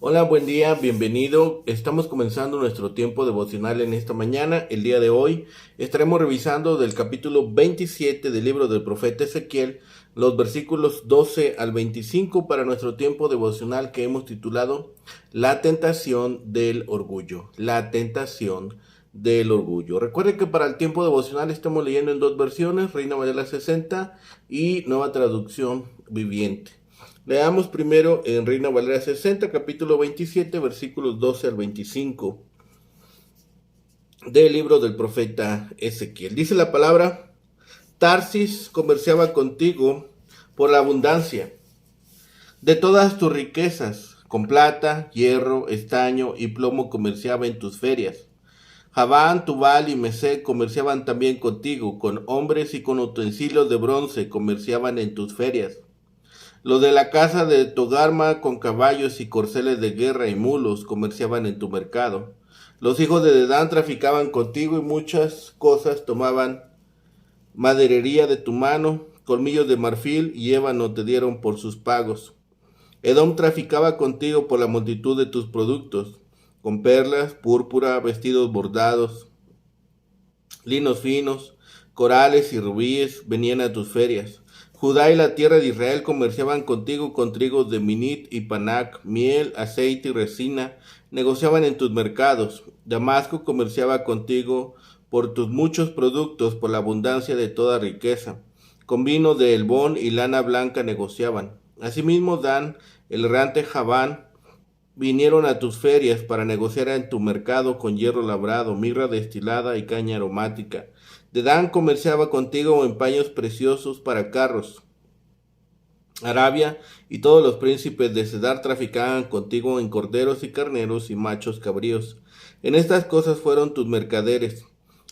Hola, buen día, bienvenido. Estamos comenzando nuestro tiempo devocional en esta mañana. El día de hoy estaremos revisando del capítulo 27 del libro del profeta Ezequiel, los versículos 12 al 25 para nuestro tiempo devocional que hemos titulado La tentación del orgullo. La tentación del orgullo. Recuerde que para el tiempo devocional estamos leyendo en dos versiones, Reina Valera 60 y Nueva Traducción Viviente. Leamos primero en Reina Valera 60, capítulo 27, versículos 12 al 25 del libro del profeta Ezequiel. Dice la palabra: Tarsis comerciaba contigo por la abundancia de todas tus riquezas, con plata, hierro, estaño y plomo comerciaba en tus ferias. Javán, Tubal y Mesec comerciaban también contigo, con hombres y con utensilios de bronce comerciaban en tus ferias. Los de la casa de Togarma con caballos y corceles de guerra y mulos comerciaban en tu mercado. Los hijos de Dedán traficaban contigo y muchas cosas tomaban maderería de tu mano, colmillos de marfil y ébano te dieron por sus pagos. Edom traficaba contigo por la multitud de tus productos, con perlas, púrpura, vestidos bordados, linos finos, corales y rubíes venían a tus ferias. Judá y la tierra de Israel comerciaban contigo con trigos de Minit y Panac, miel, aceite y resina, negociaban en tus mercados. Damasco comerciaba contigo por tus muchos productos, por la abundancia de toda riqueza. Con vino de Elbón y lana blanca negociaban. Asimismo Dan, el errante Javán, vinieron a tus ferias para negociar en tu mercado con hierro labrado, mirra destilada y caña aromática. Dedán comerciaba contigo en paños preciosos para carros. Arabia y todos los príncipes de Cedar traficaban contigo en corderos y carneros y machos cabríos. En estas cosas fueron tus mercaderes.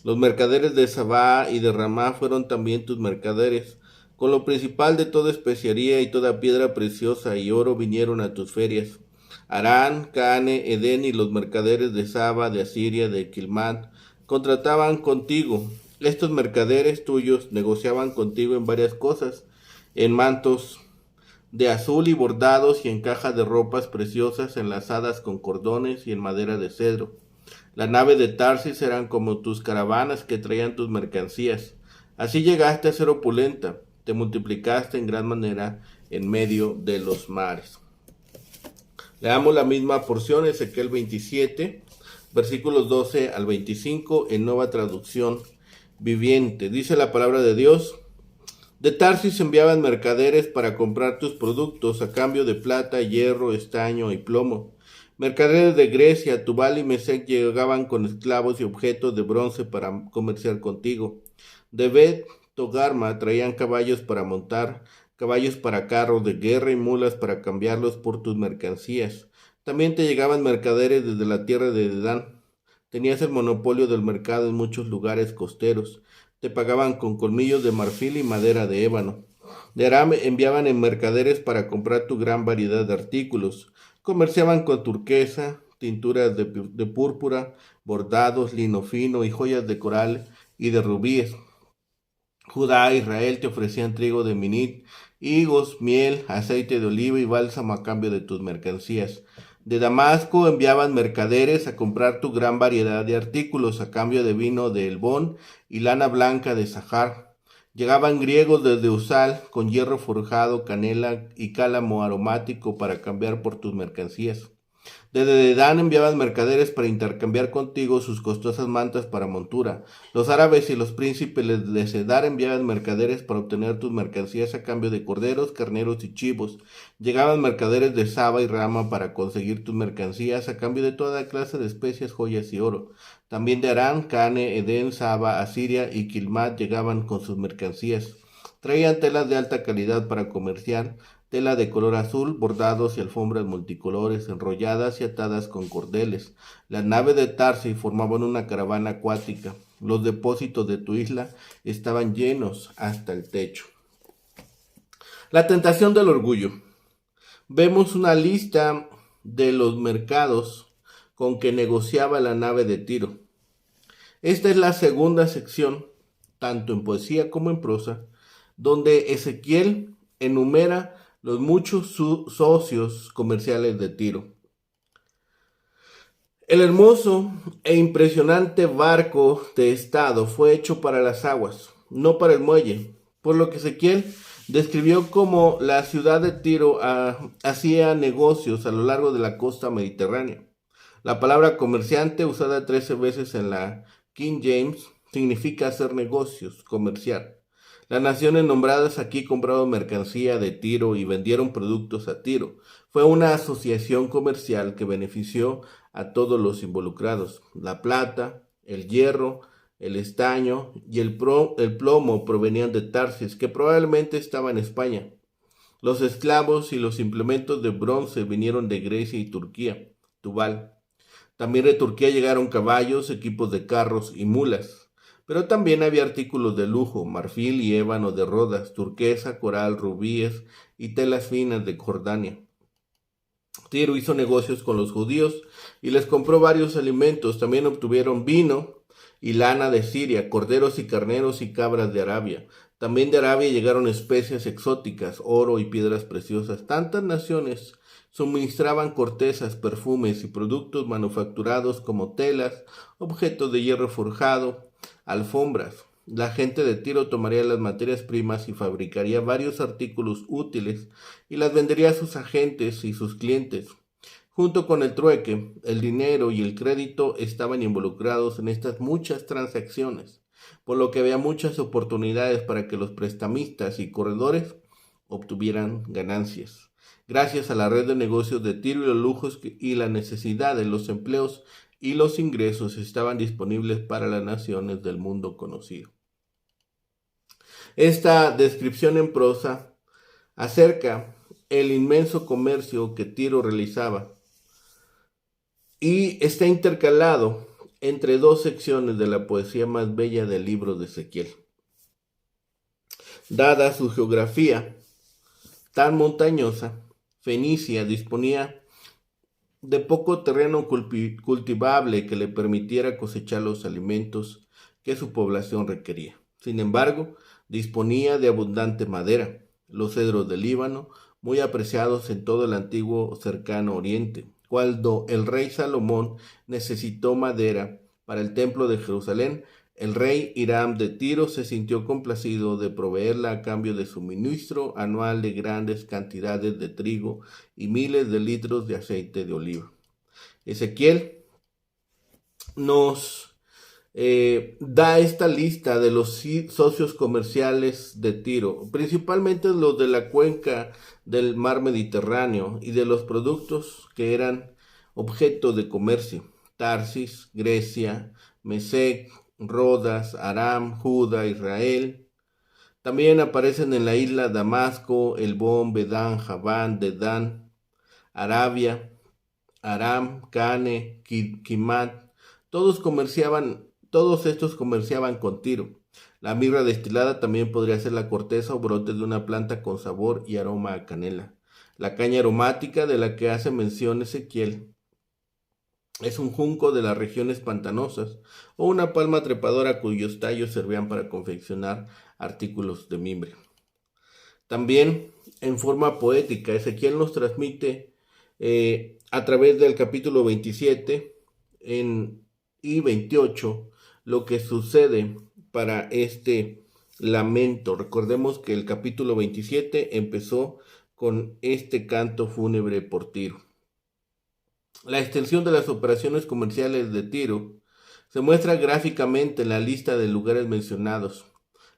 Los mercaderes de Sabá y de Ramá fueron también tus mercaderes. Con lo principal de toda especiaría y toda piedra preciosa y oro vinieron a tus ferias. Arán, Cane, Edén y los mercaderes de Saba, de Asiria, de Quilmad, contrataban contigo. Estos mercaderes tuyos negociaban contigo en varias cosas, en mantos de azul y bordados y en cajas de ropas preciosas enlazadas con cordones y en madera de cedro. La nave de Tarsis eran como tus caravanas que traían tus mercancías. Así llegaste a ser opulenta, te multiplicaste en gran manera en medio de los mares. Leamos la misma porción, Ezequiel 27, versículos 12 al 25, en Nueva Traducción Viviente. Dice la palabra de Dios: De Tarsis enviaban mercaderes para comprar tus productos a cambio de plata, hierro, estaño y plomo. Mercaderes de Grecia, Tubal y Mesec llegaban con esclavos y objetos de bronce para comerciar contigo. De Bet Togarma traían caballos para montar, caballos para carros de guerra y mulas para cambiarlos por tus mercancías. También te llegaban mercaderes desde la tierra de Dedán. Tenías el monopolio del mercado en muchos lugares costeros. Te pagaban con colmillos de marfil y madera de ébano. De Aram enviaban en mercaderes para comprar tu gran variedad de artículos. Comerciaban con turquesa, tinturas de púrpura, bordados, lino fino y joyas de coral y de rubíes. Judá e Israel te ofrecían trigo de Minit, higos, miel, aceite de oliva y bálsamo a cambio de tus mercancías. De Damasco enviaban mercaderes a comprar tu gran variedad de artículos a cambio de vino de Elbón y lana blanca de Sahar. Llegaban griegos desde Usal con hierro forjado, canela y cálamo aromático para cambiar por tus mercancías. Desde Dedán enviaban mercaderes para intercambiar contigo sus costosas mantas para montura. Los árabes y los príncipes de Cedar enviaban mercaderes para obtener tus mercancías a cambio de corderos, carneros y chivos. Llegaban mercaderes de Saba y Rama para conseguir tus mercancías a cambio de toda clase de especias, joyas y oro. También de Aram, Cane, Edén, Saba, Asiria y Quilmat llegaban con sus mercancías. Traían telas de alta calidad para comerciar, tela de color azul, bordados y alfombras multicolores, enrolladas y atadas con cordeles. Las naves de Tarsi formaban una caravana acuática. Los depósitos de tu isla estaban llenos hasta el techo. La tentación del orgullo. Vemos una lista de los mercados con que negociaba la nave de Tiro. Esta es la segunda sección, tanto en poesía como en prosa, donde Ezequiel enumera los muchos socios comerciales de Tiro. El hermoso e impresionante barco de estado fue hecho para las aguas, no para el muelle, por lo que Ezequiel describió cómo la ciudad de Tiro hacía negocios a lo largo de la costa mediterránea. La palabra comerciante, usada 13 veces en la King James, significa hacer negocios, comerciar. Las naciones nombradas aquí compraron mercancía de Tiro y vendieron productos a Tiro. Fue una asociación comercial que benefició a todos los involucrados. La plata, el hierro, el estaño y el plomo provenían de Tarsis, que probablemente estaba en España. Los esclavos y los implementos de bronce vinieron de Grecia y Turquía, Tubal. También de Turquía llegaron caballos, equipos de carros y mulas. Pero también había artículos de lujo, marfil y ébano de Rodas, turquesa, coral, rubíes y telas finas de Jordania. Tiro hizo negocios con los judíos y les compró varios alimentos. También obtuvieron vino y lana de Siria, corderos y carneros y cabras de Arabia. También de Arabia llegaron especias exóticas, oro y piedras preciosas. Tantas naciones suministraban cortezas, perfumes y productos manufacturados como telas, objetos de hierro forjado, alfombras. La gente de Tiro tomaría las materias primas y fabricaría varios artículos útiles y las vendería a sus agentes y sus clientes. Junto con el trueque, el dinero y el crédito estaban involucrados en estas muchas transacciones, por lo que había muchas oportunidades para que los prestamistas y corredores obtuvieran ganancias. Gracias a la red de negocios de Tiro y los lujos y la necesidad de los empleos y los ingresos estaban disponibles para las naciones del mundo conocido. Esta descripción en prosa acerca el inmenso comercio que Tiro realizaba y está intercalado entre dos secciones de la poesía más bella del libro de Ezequiel. Dada su geografía tan montañosa, Fenicia disponía de poco terreno cultivable que le permitiera cosechar los alimentos que su población requería. Sin embargo, disponía de abundante madera, los cedros del Líbano, muy apreciados en todo el antiguo cercano oriente. Cuando el rey Salomón necesitó madera para el templo de Jerusalén, el rey Hiram de Tiro se sintió complacido de proveerla a cambio de suministro anual de grandes cantidades de trigo y miles de litros de aceite de oliva. Ezequiel nos da esta lista de los socios comerciales de Tiro, principalmente los de la cuenca del mar Mediterráneo y de los productos que eran objeto de comercio: Tarsis, Grecia, Mesec, Rodas, Aram, Judá, Israel. También aparecen en la isla Damasco, Elbón, Bedán, Javán, Dedán, Arabia, Aram, Cane, Kimat. Todos estos comerciaban con Tiro. La mirra destilada también podría ser la corteza o brotes de una planta con sabor y aroma a canela. La caña aromática de la que hace mención Ezequiel es un junco de las regiones pantanosas o una palma trepadora cuyos tallos servían para confeccionar artículos de mimbre. También, en forma poética, Ezequiel nos transmite a través del capítulo 27 y 28 lo que sucede para este lamento. Recordemos que el capítulo 27 empezó con este canto fúnebre por Tiro. La extensión de las operaciones comerciales de Tiro se muestra gráficamente en la lista de lugares mencionados,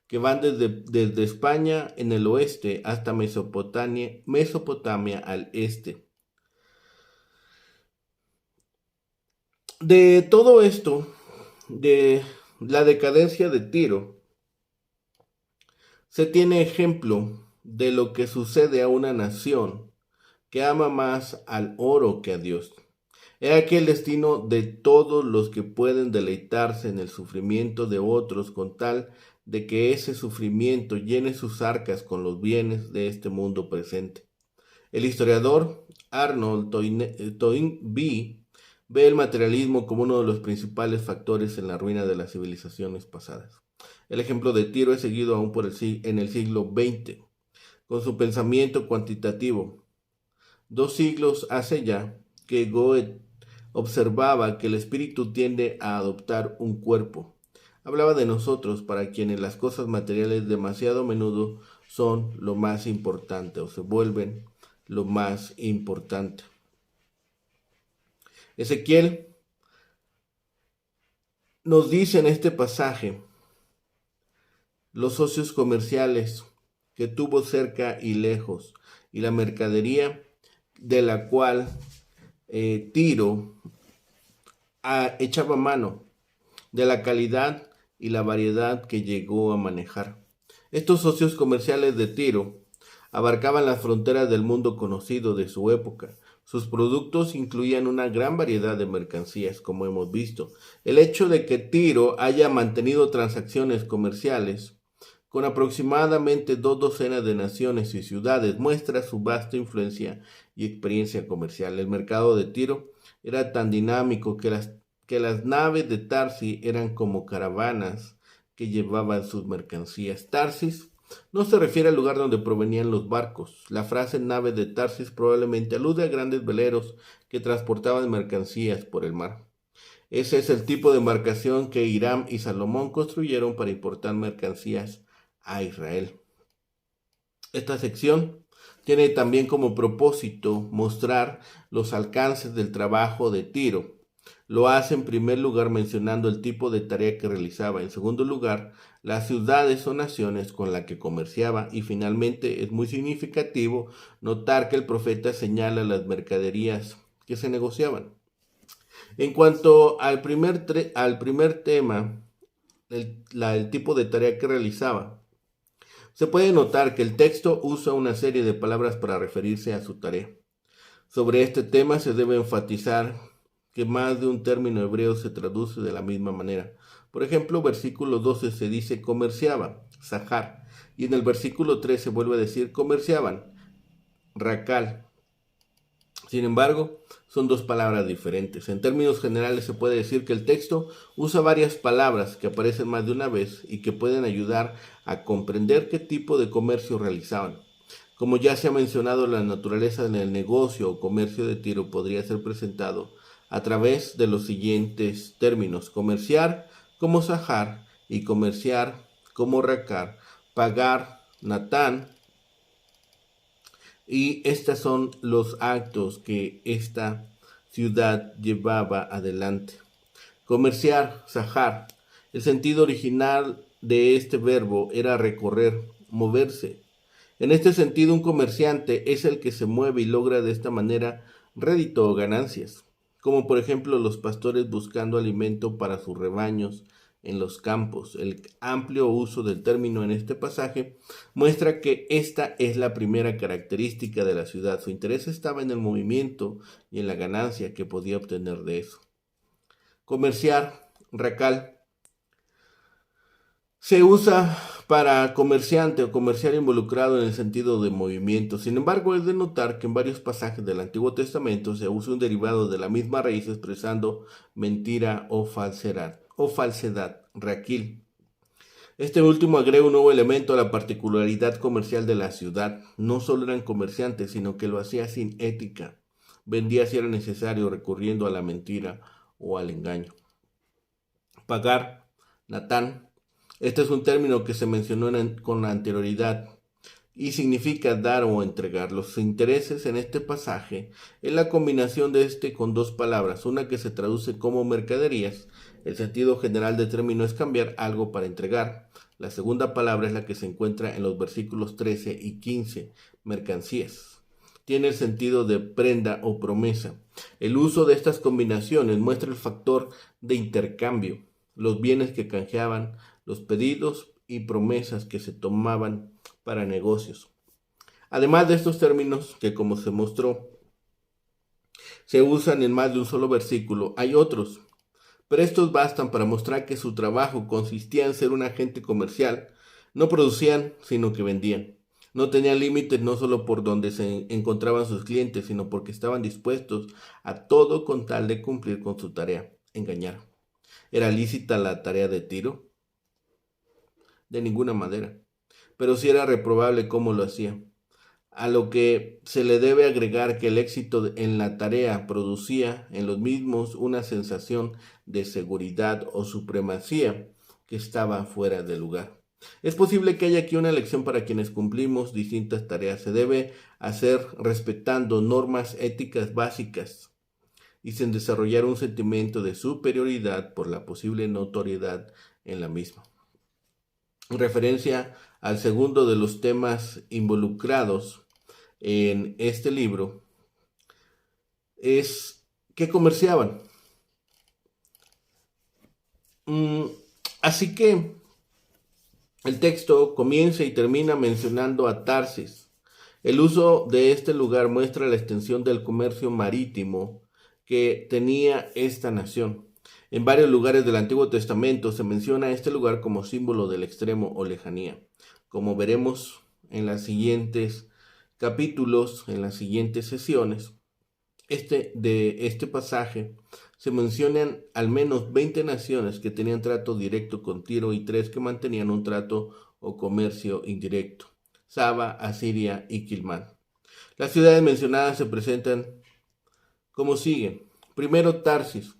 que van desde España en el oeste hasta Mesopotamia al este. De todo esto, de la decadencia de Tiro, se tiene ejemplo de lo que sucede a una nación que ama más al oro que a Dios. He aquí el destino de todos los que pueden deleitarse en el sufrimiento de otros con tal de que ese sufrimiento llene sus arcas con los bienes de este mundo presente. El historiador Arnold Toynbee ve el materialismo como uno de los principales factores en la ruina de las civilizaciones pasadas. El ejemplo de Tiro es seguido aún en el siglo XX, con su pensamiento cuantitativo. 2 siglos hace ya que Goethe observaba que el espíritu tiende a adoptar un cuerpo. Hablaba de nosotros, para quienes las cosas materiales demasiado a menudo son lo más importante o se vuelven lo más importante. Ezequiel nos dice en este pasaje los socios comerciales que tuvo cerca y lejos, y la mercadería de la cual Tiro echaba mano, de la calidad y la variedad que llegó a manejar. Estos socios comerciales de Tiro abarcaban las fronteras del mundo conocido de su época. Sus productos incluían una gran variedad de mercancías, como hemos visto. El hecho de que Tiro haya mantenido transacciones comerciales con aproximadamente 2 docenas de naciones y ciudades muestra su vasta influencia y experiencia comercial. El mercado de Tiro era tan dinámico que las naves de Tarsis eran como caravanas que llevaban sus mercancías. Tarsis no se refiere al lugar donde provenían los barcos. La frase nave de Tarsis probablemente alude a grandes veleros que transportaban mercancías por el mar. Ese es el tipo de embarcación que Hiram y Salomón construyeron para importar mercancías a Israel. Esta sección tiene también como propósito mostrar los alcances del trabajo de Tiro. Lo hace en primer lugar mencionando el tipo de tarea que realizaba, en segundo lugar, las ciudades o naciones con las que comerciaba, y finalmente es muy significativo notar que el profeta señala las mercaderías que se negociaban. En cuanto al primer tema, el tipo de tarea que realizaba, se puede notar que el texto usa una serie de palabras para referirse a su tarea. Sobre este tema se debe enfatizar que más de un término hebreo se traduce de la misma manera. Por ejemplo, versículo 12 se dice comerciaba, sahar, y en el versículo 13 se vuelve a decir comerciaban, racal. Sin embargo, son dos palabras diferentes. En términos generales se puede decir que el texto usa varias palabras que aparecen más de una vez y que pueden ayudar a comprender qué tipo de comercio realizaban. Como ya se ha mencionado, la naturaleza del negocio o comercio de Tiro podría ser presentado a través de los siguientes términos: comerciar como sahar y comerciar como racar, pagar, natán, y estos son los actos que esta ciudad llevaba adelante. Comerciar, sahar. El sentido original de este verbo era recorrer, moverse. En este sentido, un comerciante es el que se mueve y logra de esta manera rédito o ganancias, como por ejemplo los pastores buscando alimento para sus rebaños en los campos. El amplio uso del término en este pasaje muestra que esta es la primera característica de la ciudad. Su interés estaba en el movimiento y en la ganancia que podía obtener de eso. Comerciar, racal, se usa para comerciante o comercial involucrado en el sentido de movimiento. Sin embargo, es de notar que en varios pasajes del Antiguo Testamento se usa un derivado de la misma raíz expresando mentira o falsedad, raquil. Este último agrega un nuevo elemento a la particularidad comercial de la ciudad. No solo eran comerciantes, sino que lo hacía sin ética. Vendía si era necesario, recurriendo a la mentira o al engaño. Pagar, natán. Este es un término que se mencionó con anterioridad y significa dar o entregar. Los intereses en este pasaje es la combinación de este con dos palabras, una que se traduce como mercaderías. El sentido general del término es cambiar algo para entregar. La segunda palabra es la que se encuentra en los versículos 13 y 15, mercancías. Tiene el sentido de prenda o promesa. El uso de estas combinaciones muestra el factor de intercambio, los bienes que canjeaban, los pedidos y promesas que se tomaban para negocios. Además de estos términos, que como se mostró, se usan en más de un solo versículo, hay otros, pero estos bastan para mostrar que su trabajo consistía en ser un agente comercial. No producían, sino que vendían. No tenían límites no solo por donde se encontraban sus clientes, sino porque estaban dispuestos a todo con tal de cumplir con su tarea, engañar. ¿Era lícita la tarea de Tiro? De ninguna manera. Pero sí era reprobable cómo lo hacía. a lo que se le debe agregar que el éxito en la tarea producía en los mismos una sensación de seguridad o supremacía que estaba fuera de lugar. Es posible que haya aquí una lección para quienes cumplimos distintas tareas. Se debe hacer respetando normas éticas básicas y sin desarrollar un sentimiento de superioridad por la posible notoriedad en la misma. En referencia al segundo de los temas involucrados en este libro es que comerciaban. Así que el texto comienza y termina mencionando a Tarsis. El uso de este lugar muestra la extensión del comercio marítimo que tenía esta nación. En varios lugares del Antiguo Testamento se menciona este lugar como símbolo del extremo o lejanía. Como veremos en los siguientes capítulos, en las siguientes sesiones, de este pasaje se mencionan al menos 20 naciones que tenían trato directo con Tiro y 3 que mantenían un trato o comercio indirecto: Saba, Asiria y Quilmán. Las ciudades mencionadas se presentan como sigue. Primero, Tarsis.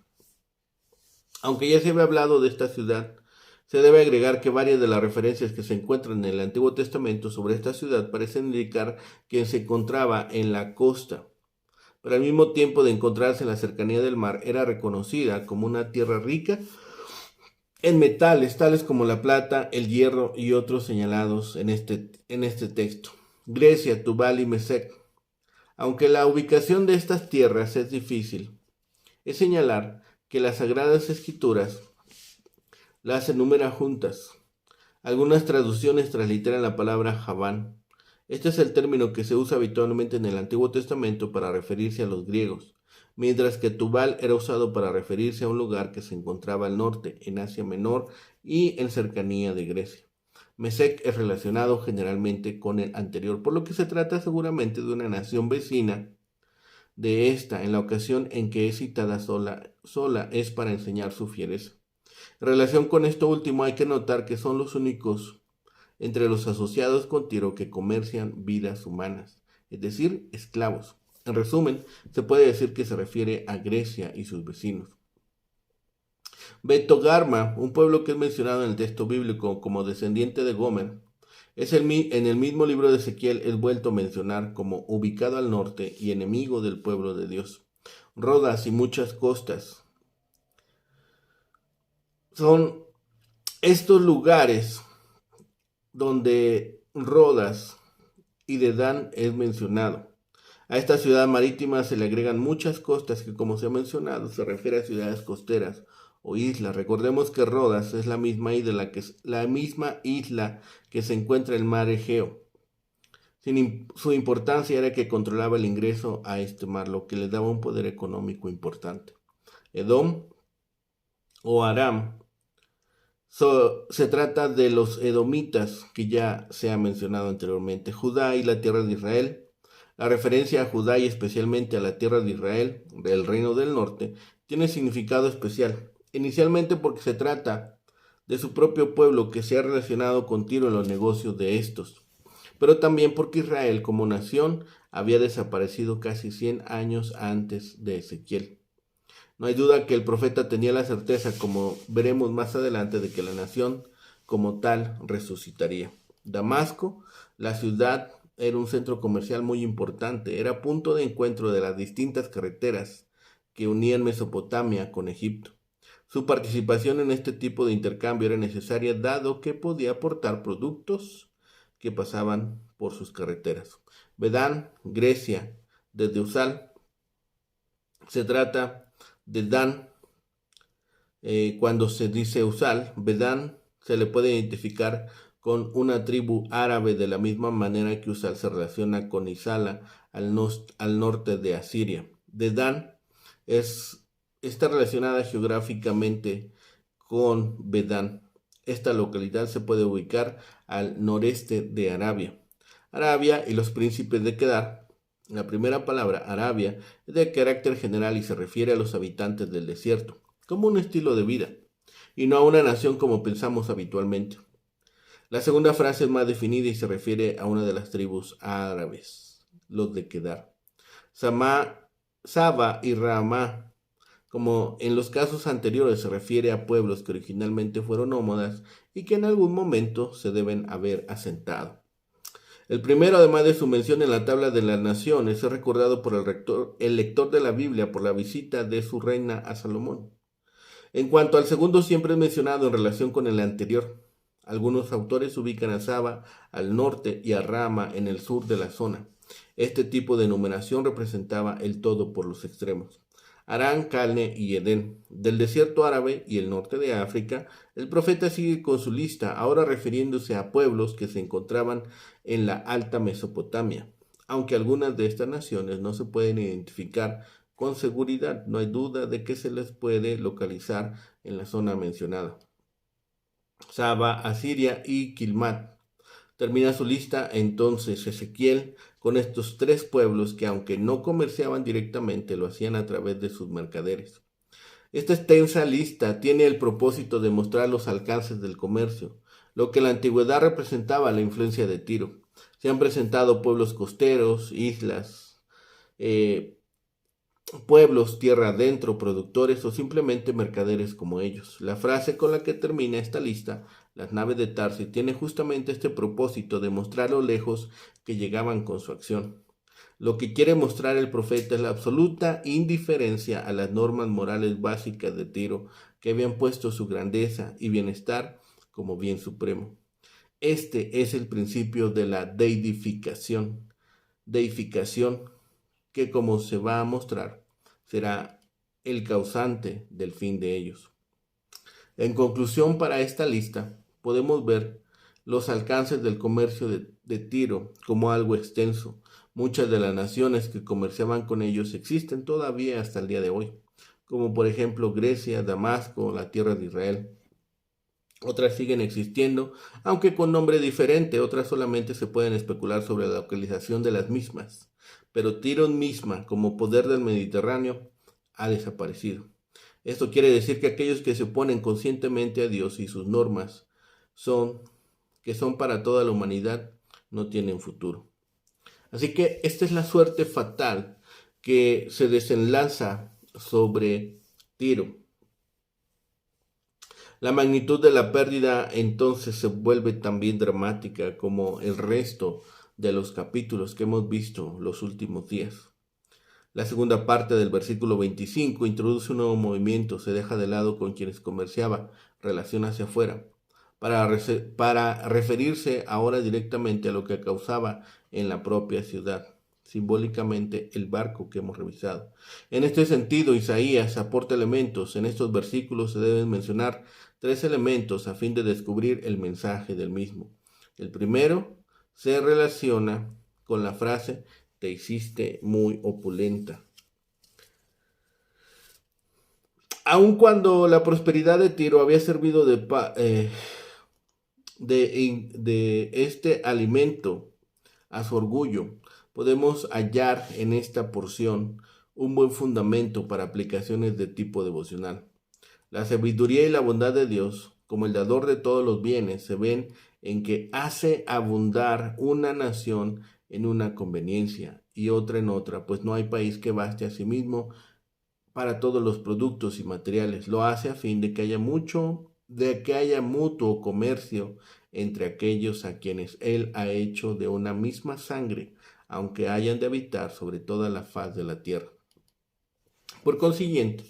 Aunque ya se había hablado de esta ciudad, se debe agregar que varias de las referencias que se encuentran en el Antiguo Testamento sobre esta ciudad parecen indicar que se encontraba en la costa, pero al mismo tiempo de encontrarse en la cercanía del mar, era reconocida como una tierra rica en metales, tales como la plata, el hierro y otros señalados en este texto. Grecia, Tubal y Mesec. Aunque la ubicación de estas tierras es difícil, es señalar que las Sagradas Escrituras las enumeran juntas. Algunas traducciones transliteran la palabra Javán. Este es el término que se usa habitualmente en el Antiguo Testamento para referirse a los griegos, mientras que Tubal era usado para referirse a un lugar que se encontraba al norte, en Asia Menor y en cercanía de Grecia. Mesec es relacionado generalmente con el anterior, por lo que se trata seguramente de una nación vecina de esta. En la ocasión en que es citada sola es para enseñar su fiereza. En relación con esto último hay que notar que son los únicos entre los asociados con Tiro que comercian vidas humanas, es decir, esclavos. En resumen, se puede decir que se refiere a Grecia y sus vecinos. Betogarma, un pueblo que es mencionado en el texto bíblico como descendiente de Gomer, en el mismo libro de Ezequiel es vuelto a mencionar como ubicado al norte y enemigo del pueblo de Dios. Rodas y muchas costas son estos lugares donde Rodas y Dedán es mencionado. A esta ciudad marítima se le agregan muchas costas que, como se ha mencionado, se refiere a ciudades costeras o islas. Recordemos que Rodas es la misma isla que se encuentra en el mar Egeo. Su importancia era que controlaba el ingreso a este mar, lo que le daba un poder económico importante. Edom o Aram. Se trata de los edomitas que ya se ha mencionado anteriormente. Judá y la tierra de Israel. La referencia a Judá y especialmente a la tierra de Israel, del reino del norte, tiene significado especial. Inicialmente porque se trata de su propio pueblo que se ha relacionado con Tiro en los negocios de estos, pero también porque Israel como nación había desaparecido casi 100 años antes de Ezequiel. No hay duda que el profeta tenía la certeza, como veremos más adelante, de que la nación como tal resucitaría. Damasco, la ciudad, era un centro comercial muy importante, era punto de encuentro de las distintas carreteras que unían Mesopotamia con Egipto. Su participación en este tipo de intercambio era necesaria dado que podía aportar productos que pasaban por sus carreteras. Bedán, Grecia, desde Usal, se trata de Dan. Cuando se dice Usal, Bedán se le puede identificar con una tribu árabe de la misma manera que Usal se relaciona con Isala al norte de Asiria. Dedán está relacionada geográficamente con Bedán. Esta localidad se puede ubicar al noreste de Arabia. Arabia y los príncipes de Kedar. La primera palabra, Arabia, es de carácter general y se refiere a los habitantes del desierto, como un estilo de vida, y no a una nación como pensamos habitualmente. La segunda frase es más definida y se refiere a una de las tribus árabes. los de Kedar. Saba y Ramá, como en los casos anteriores, se refiere a pueblos que originalmente fueron nómadas y que en algún momento se deben haber asentado. El primero, además de su mención en la tabla de las naciones, es recordado por el lector de la Biblia por la visita de su reina a Salomón. En cuanto al segundo, siempre es mencionado en relación con el anterior. Algunos autores ubican a Saba al norte y a Rama en el sur de la zona. Este tipo de numeración representaba el todo por los extremos. Harán, Calne y Edén. Del desierto árabe y el norte de África, el profeta sigue con su lista, ahora refiriéndose a pueblos que se encontraban en la Alta Mesopotamia. Aunque algunas de estas naciones no se pueden identificar con seguridad, no hay duda de que se les puede localizar en la zona mencionada. Saba, Asiria y Kilmat. Termina su lista entonces Ezequiel con estos tres pueblos que, aunque no comerciaban directamente, lo hacían a través de sus mercaderes. Esta extensa lista tiene el propósito de mostrar los alcances del comercio, lo que en la antigüedad representaba la influencia de Tiro. Se han presentado pueblos costeros, islas, pueblos tierra adentro, productores o simplemente mercaderes como ellos. La frase con la que termina esta lista, las naves de Tarsis, tiene justamente este propósito de mostrar lo lejos que llegaban con su acción. Lo que quiere mostrar el profeta es la absoluta indiferencia a las normas morales básicas de Tiro, que habían puesto su grandeza y bienestar como bien supremo. Este es el principio de la deificación, que, como se va a mostrar, será el causante del fin de ellos. En conclusión, para esta lista, podemos ver los alcances del comercio de Tiro como algo extenso. Muchas de las naciones que comerciaban con ellos existen todavía hasta el día de hoy, como por ejemplo Grecia, Damasco, la tierra de Israel. Otras siguen existiendo, aunque con nombre diferente. Otras solamente se pueden especular sobre la localización de las mismas. Pero Tiro misma, como poder del Mediterráneo, ha desaparecido. Esto quiere decir que aquellos que se oponen conscientemente a Dios y sus normas que son para toda la humanidad, no tienen futuro. Así que esta es la suerte fatal que se desenlaza sobre Tiro. La magnitud de la pérdida entonces se vuelve también dramática como el resto de los capítulos que hemos visto los últimos días. La segunda parte del versículo 25 introduce un nuevo movimiento, se deja de lado con quienes comerciaba, relación hacia afuera, para referirse ahora directamente a lo que causaba en la propia ciudad, simbólicamente el barco que hemos revisado. En este sentido, Isaías aporta elementos. En estos versículos se deben mencionar tres elementos a fin de descubrir el mensaje del mismo. El primero se relaciona con la frase te hiciste muy opulenta. Aun cuando la prosperidad de Tiro había servido de este alimento a su orgullo, podemos hallar en esta porción un buen fundamento para aplicaciones de tipo devocional. La sabiduría y la bondad de Dios, como el dador de todos los bienes, se ven en que hace abundar una nación en una conveniencia y otra en otra, pues no hay país que baste a sí mismo para todos los productos y materiales. Lo hace a fin de que haya mutuo comercio entre aquellos a quienes Él ha hecho de una misma sangre, aunque hayan de habitar sobre toda la faz de la tierra. Por consiguiente,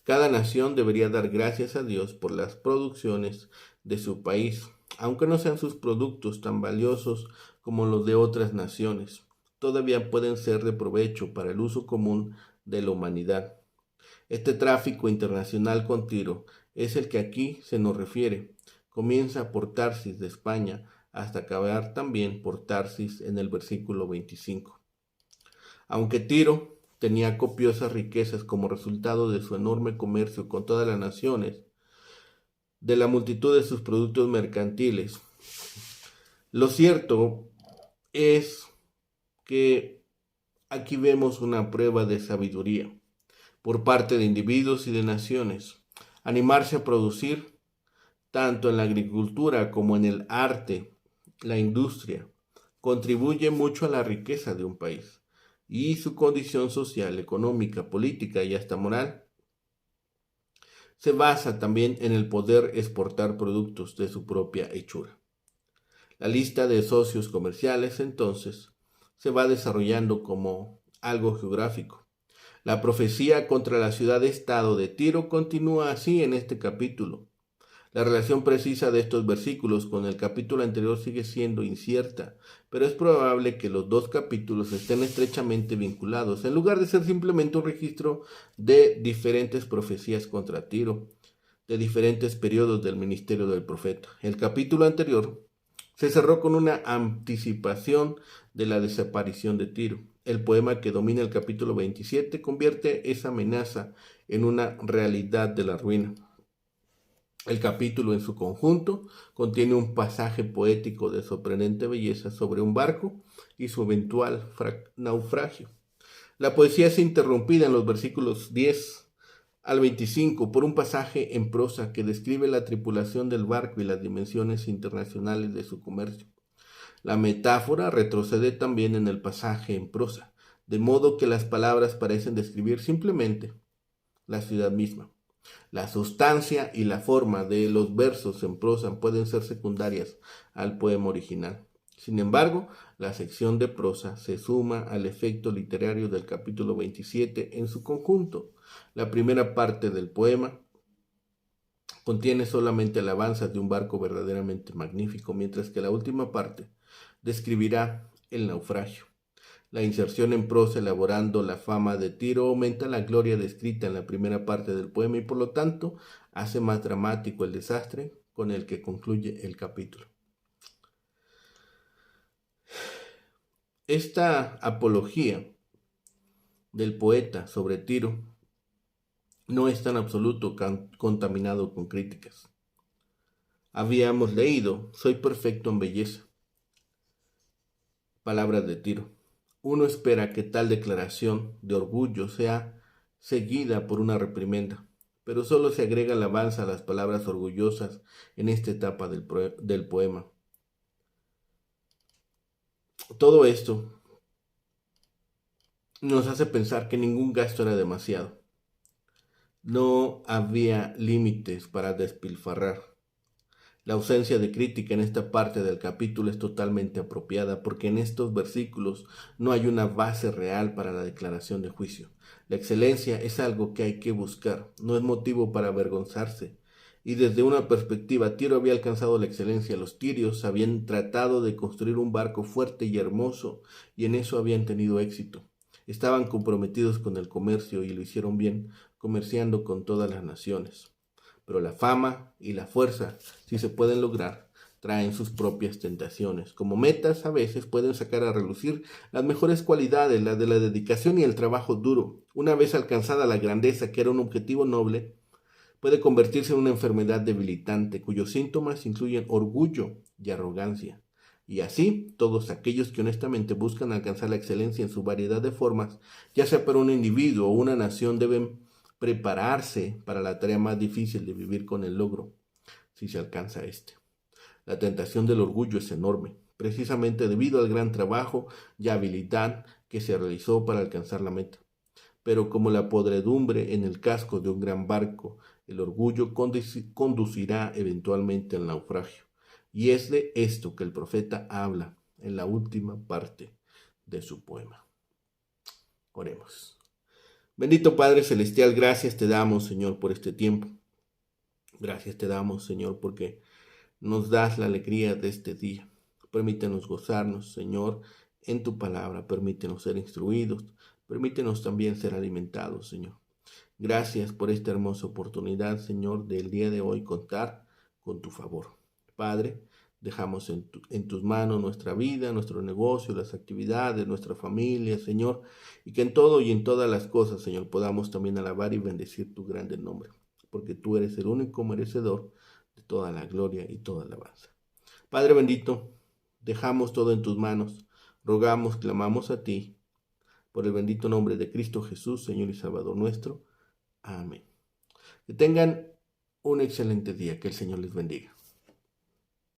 cada nación debería dar gracias a Dios por las producciones de su país, aunque no sean sus productos tan valiosos como los de otras naciones. Todavía pueden ser de provecho para el uso común de la humanidad. Este tráfico internacional con Tiro es el que aquí se nos refiere. Comienza por Tarsis de España hasta acabar también por Tarsis en el versículo 25. Aunque Tiro tenía copiosas riquezas como resultado de su enorme comercio con todas las naciones, de la multitud de sus productos mercantiles, lo cierto es que aquí vemos una prueba de sabiduría por parte de individuos y de naciones, animarse a producir tanto en la agricultura como en el arte, la industria, contribuye mucho a la riqueza de un país. y su condición social, económica, política y hasta moral se basa también en el poder exportar productos de su propia hechura. La lista de socios comerciales entonces se va desarrollando como algo geográfico. La profecía contra la ciudad-estado de Tiro continúa así en este capítulo. La relación precisa de estos versículos con el capítulo anterior sigue siendo incierta, pero es probable que los dos capítulos estén estrechamente vinculados, en lugar de ser simplemente un registro de diferentes profecías contra Tiro, de diferentes periodos del ministerio del profeta. El capítulo anterior se cerró con una anticipación de la desaparición de Tiro. El poema que domina el capítulo 27 convierte esa amenaza en una realidad de la ruina. El capítulo en su conjunto contiene un pasaje poético de sorprendente belleza sobre un barco y su eventual naufragio. La poesía es interrumpida en los versículos 10 al 25 por un pasaje en prosa que describe la tripulación del barco y las dimensiones internacionales de su comercio. La metáfora retrocede también en el pasaje en prosa, de modo que las palabras parecen describir simplemente la ciudad misma. La sustancia y la forma de los versos en prosa pueden ser secundarias al poema original. Sin embargo, la sección de prosa se suma al efecto literario del capítulo 27 en su conjunto. La primera parte del poema contiene solamente alabanzas de un barco verdaderamente magnífico, mientras que la última parte describirá el naufragio. La inserción en prosa elaborando la fama de Tiro aumenta la gloria descrita en la primera parte del poema y por lo tanto hace más dramático el desastre con el que concluye el capítulo. Esta apología del poeta sobre Tiro no es tan absoluto contaminado con críticas. Habíamos leído, soy perfecto en belleza. Palabras de Tiro. Uno espera que tal declaración de orgullo sea seguida por una reprimenda, pero solo se agrega alabanza a las palabras orgullosas en esta etapa del poema. Todo esto nos hace pensar que ningún gasto era demasiado. No había límites para despilfarrar. La ausencia de crítica en esta parte del capítulo es totalmente apropiada porque en estos versículos no hay una base real para la declaración de juicio. La excelencia es algo que hay que buscar, no es motivo para avergonzarse. Y desde una perspectiva, Tiro había alcanzado la excelencia. Los tirios habían tratado de construir un barco fuerte y hermoso y en eso habían tenido éxito. Estaban comprometidos con el comercio y lo hicieron bien, comerciando con todas las naciones. Pero la fama y la fuerza, si se pueden lograr, traen sus propias tentaciones. Como metas a veces pueden sacar a relucir las mejores cualidades, las de la dedicación y el trabajo duro. Una vez alcanzada la grandeza, que era un objetivo noble, puede convertirse en una enfermedad debilitante, cuyos síntomas incluyen orgullo y arrogancia. Y así, todos aquellos que honestamente buscan alcanzar la excelencia en su variedad de formas, ya sea para un individuo o una nación, deben prepararse para la tarea más difícil de vivir con el logro, si se alcanza este. La tentación del orgullo es enorme, precisamente debido al gran trabajo y habilidad que se realizó para alcanzar la meta. Pero como la podredumbre en el casco de un gran barco, el orgullo conducirá eventualmente al naufragio. Y es de esto que el profeta habla en la última parte de su poema. Oremos. Bendito Padre Celestial, gracias te damos, Señor, por este tiempo. Gracias te damos, Señor, porque nos das la alegría de este día. Permítenos gozarnos, Señor, en tu palabra. Permítenos ser instruidos. Permítenos también ser alimentados, Señor. Gracias por esta hermosa oportunidad, Señor, del día de hoy contar con tu favor. Padre, dejamos en tus manos nuestra vida, nuestro negocio, las actividades, nuestra familia, Señor, y que en todo y en todas las cosas, Señor, podamos también alabar y bendecir tu grande nombre, porque tú eres el único merecedor de toda la gloria y toda alabanza. Padre bendito, dejamos todo en tus manos, rogamos, clamamos a ti, por el bendito nombre de Cristo Jesús, Señor y Salvador nuestro. Amén. Que tengan un excelente día, que el Señor les bendiga.